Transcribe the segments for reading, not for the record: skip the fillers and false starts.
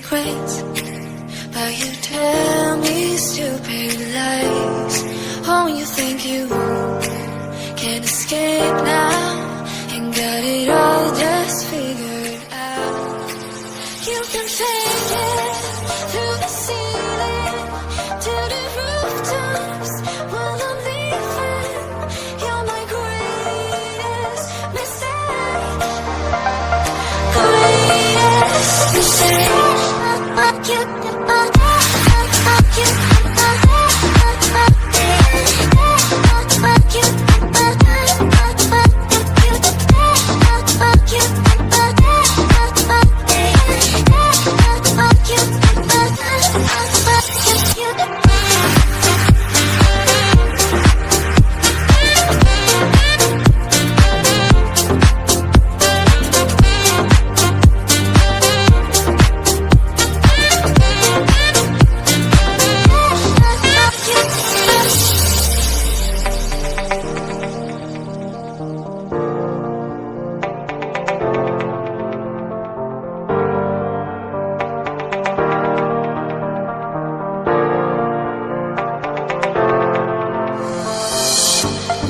secrets, but you tell me stupid lies. Oh, you think you can escape now and got it all just figured out. You can take it through the ceiling to the rooftops while I'm leaving. You're my greatest mistake. Greatest mistake.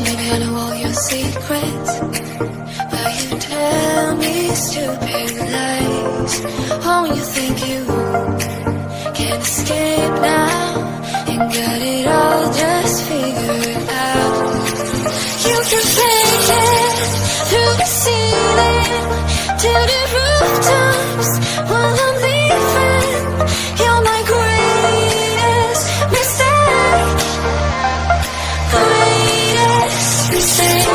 Maybe I know all your secrets, but you tell me stupid lies. Oh, you think you can escape now and got it all just figured out. You can take it through the ceiling to the rooftops while I'm leaving. You're my greatest mistake. Greatest mistake.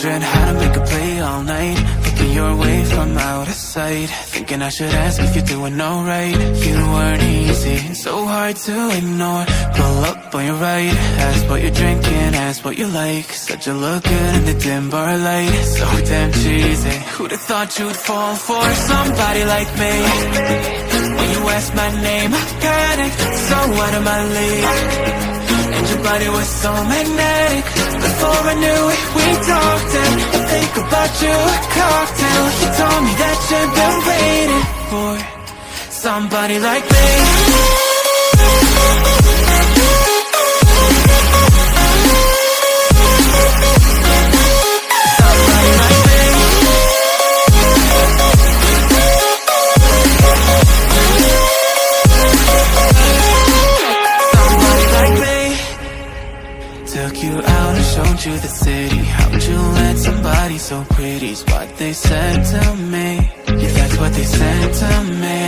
wondering how to make a play all night. Looking your way from out of sight, thinking I should ask if you're doing alright. You weren't easy, so hard to ignore. Pull up on your right, ask what you're drinking, ask what you like. Said you look good in the dim bar light, so damn cheesy. Who'd have thought you'd fall for somebody like me? When you asked my name, I panicked, so out of my league. And your body was so magnetic. Before I knew it, we talked, and I think about you, a cocktail. You told me that you've been waiting for somebody like me. Somebody like me. Somebody like me. Took you out and showed you the city. How'd you let somebody so pretty's what they said to me? Yeah, that's what they said to me.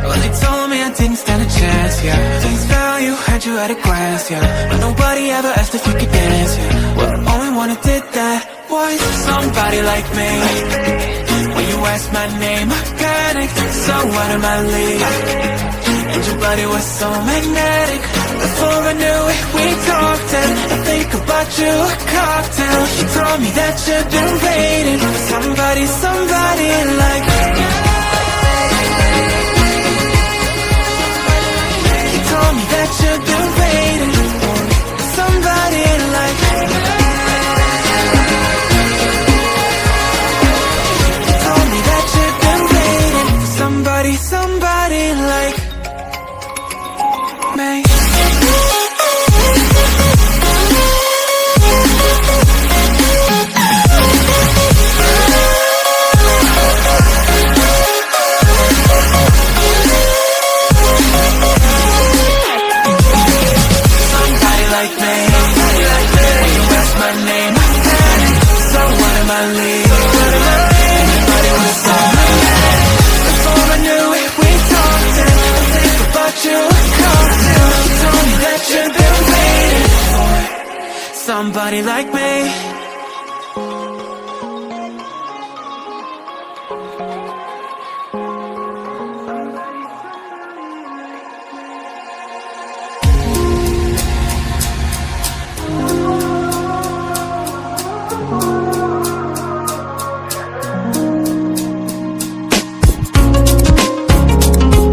Well, they told me I didn't stand a chance, yeah. Face value, had you at a glance, yeah. But nobody ever asked if you could dance, yeah. Well, the only one who did that was somebody like me. When you asked my name, I panicked, so out of my league. And your body was so magnetic. Before I knew it, we talked, and I think about you, a cocktail. You told me that you've been waiting for somebody, somebody like me. You told me that you've been waiting for somebody like me. You told me that you've been waiting for somebody, somebody like me. Somebody like me.